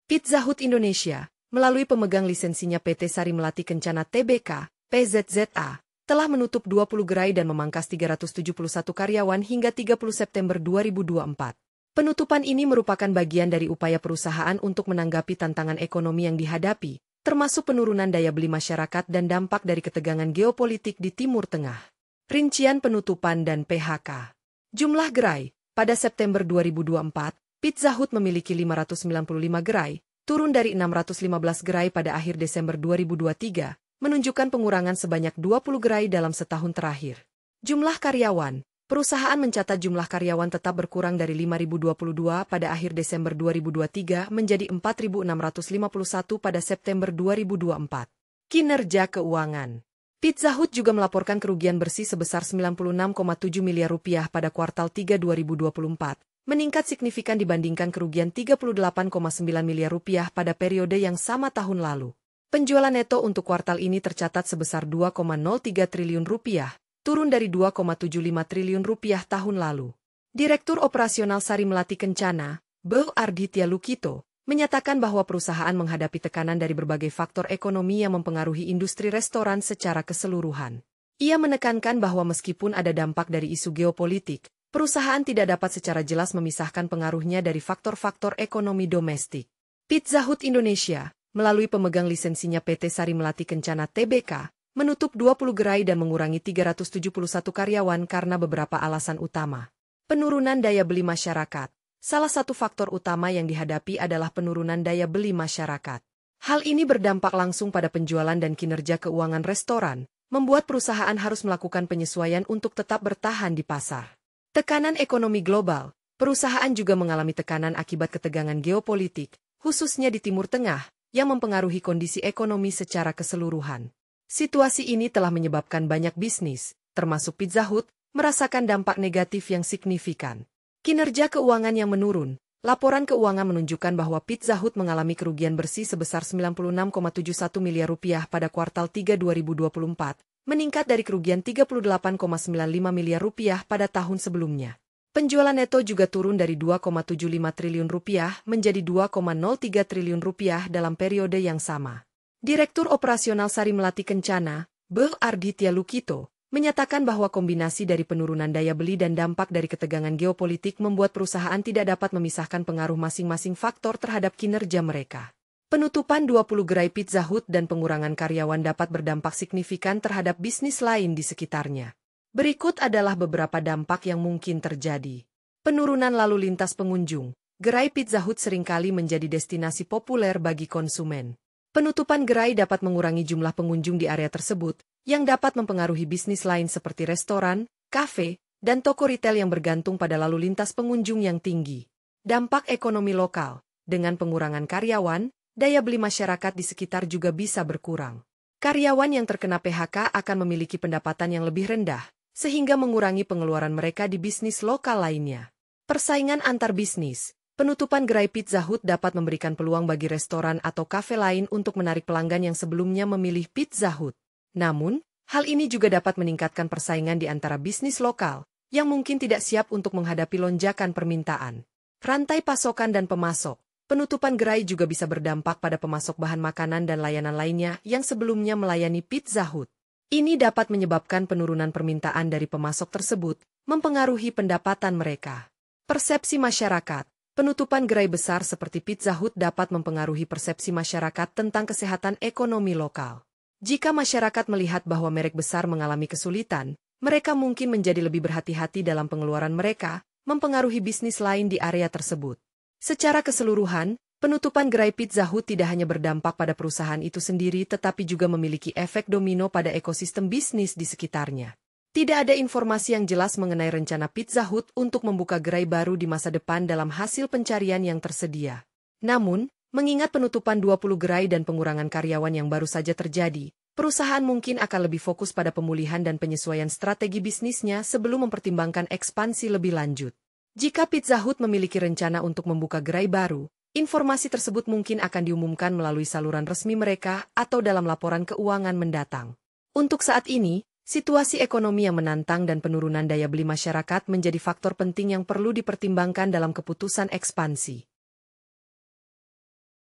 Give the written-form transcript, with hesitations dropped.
Pizza Hut Indonesia, melalui pemegang lisensinya PT Sari Melati Kencana Tbk, PZZA, telah menutup 20 gerai dan memangkas 371 karyawan hingga 30 September 2024. Penutupan ini merupakan bagian dari upaya perusahaan untuk menanggapi tantangan ekonomi yang dihadapi, termasuk penurunan daya beli masyarakat dan dampak dari ketegangan geopolitik di Timur Tengah. Rincian penutupan dan PHK. Jumlah gerai, pada September 2024, Pizza Hut memiliki 595 gerai, turun dari 615 gerai pada akhir Desember 2023, menunjukkan pengurangan sebanyak 20 gerai dalam setahun terakhir. Jumlah karyawan, perusahaan mencatat jumlah karyawan tetap berkurang dari 5.022 pada akhir Desember 2023 menjadi 4.651 pada September 2024. Kinerja keuangan. Pizza Hut juga melaporkan kerugian bersih sebesar 96,7 miliar rupiah pada kuartal 3 2024, meningkat signifikan dibandingkan kerugian 38,9 miliar rupiah pada periode yang sama tahun lalu. Penjualan neto untuk kuartal ini tercatat sebesar 2,03 triliun rupiah, turun dari 2,75 triliun rupiah tahun lalu. Direktur Operasional Sari Melati Kencana, Beuh Ardhitya Lukito, menyatakan bahwa perusahaan menghadapi tekanan dari berbagai faktor ekonomi yang mempengaruhi industri restoran secara keseluruhan. Ia menekankan bahwa meskipun ada dampak dari isu geopolitik, perusahaan tidak dapat secara jelas memisahkan pengaruhnya dari faktor-faktor ekonomi domestik. Pizza Hut Indonesia, melalui pemegang lisensinya PT Sari Melati Kencana Tbk, menutup 20 gerai dan mengurangi 371 karyawan karena beberapa alasan utama. Penurunan daya beli masyarakat. Salah satu faktor utama yang dihadapi adalah penurunan daya beli masyarakat. Hal ini berdampak langsung pada penjualan dan kinerja keuangan restoran, membuat perusahaan harus melakukan penyesuaian untuk tetap bertahan di pasar. Tekanan ekonomi global. Perusahaan juga mengalami tekanan akibat ketegangan geopolitik, khususnya di Timur Tengah, yang mempengaruhi kondisi ekonomi secara keseluruhan. Situasi ini telah menyebabkan banyak bisnis, termasuk Pizza Hut, merasakan dampak negatif yang signifikan. Kinerja keuangan yang menurun. Laporan keuangan menunjukkan bahwa Pizza Hut mengalami kerugian bersih sebesar 96,71 miliar rupiah pada kuartal 3 2024, meningkat dari kerugian 38,95 miliar rupiah pada tahun sebelumnya. Penjualan neto juga turun dari 2,75 triliun rupiah menjadi 2,03 triliun rupiah dalam periode yang sama. Direktur Operasional Sari Melati Kencana, Beuh Ardhitya Lukito, menyatakan bahwa kombinasi dari penurunan daya beli dan dampak dari ketegangan geopolitik membuat perusahaan tidak dapat memisahkan pengaruh masing-masing faktor terhadap kinerja mereka. Penutupan 20 gerai Pizza Hut dan pengurangan karyawan dapat berdampak signifikan terhadap bisnis lain di sekitarnya. Berikut adalah beberapa dampak yang mungkin terjadi. Penurunan lalu lintas pengunjung. Gerai Pizza Hut seringkali menjadi destinasi populer bagi konsumen. Penutupan gerai dapat mengurangi jumlah pengunjung di area tersebut, yang dapat mempengaruhi bisnis lain seperti restoran, kafe, dan toko retail yang bergantung pada lalu lintas pengunjung yang tinggi. Dampak ekonomi lokal. Dengan pengurangan karyawan, daya beli masyarakat di sekitar juga bisa berkurang. Karyawan yang terkena PHK akan memiliki pendapatan yang lebih rendah, sehingga mengurangi pengeluaran mereka di bisnis lokal lainnya. Persaingan antar bisnis. Penutupan gerai Pizza Hut dapat memberikan peluang bagi restoran atau kafe lain untuk menarik pelanggan yang sebelumnya memilih Pizza Hut. Namun, hal ini juga dapat meningkatkan persaingan di antara bisnis lokal, yang mungkin tidak siap untuk menghadapi lonjakan permintaan. Rantai pasokan dan pemasok. Penutupan gerai juga bisa berdampak pada pemasok bahan makanan dan layanan lainnya yang sebelumnya melayani Pizza Hut. Ini dapat menyebabkan penurunan permintaan dari pemasok tersebut, mempengaruhi pendapatan mereka. Persepsi masyarakat. Penutupan gerai besar seperti Pizza Hut dapat mempengaruhi persepsi masyarakat tentang kesehatan ekonomi lokal. Jika masyarakat melihat bahwa merek besar mengalami kesulitan, mereka mungkin menjadi lebih berhati-hati dalam pengeluaran mereka, mempengaruhi bisnis lain di area tersebut. Secara keseluruhan, penutupan gerai Pizza Hut tidak hanya berdampak pada perusahaan itu sendiri tetapi juga memiliki efek domino pada ekosistem bisnis di sekitarnya. Tidak ada informasi yang jelas mengenai rencana Pizza Hut untuk membuka gerai baru di masa depan dalam hasil pencarian yang tersedia. Namun, mengingat penutupan 20 gerai dan pengurangan karyawan yang baru saja terjadi, perusahaan mungkin akan lebih fokus pada pemulihan dan penyesuaian strategi bisnisnya sebelum mempertimbangkan ekspansi lebih lanjut. Jika Pizza Hut memiliki rencana untuk membuka gerai baru, informasi tersebut mungkin akan diumumkan melalui saluran resmi mereka atau dalam laporan keuangan mendatang. Untuk saat ini, situasi ekonomi yang menantang dan penurunan daya beli masyarakat menjadi faktor penting yang perlu dipertimbangkan dalam keputusan ekspansi.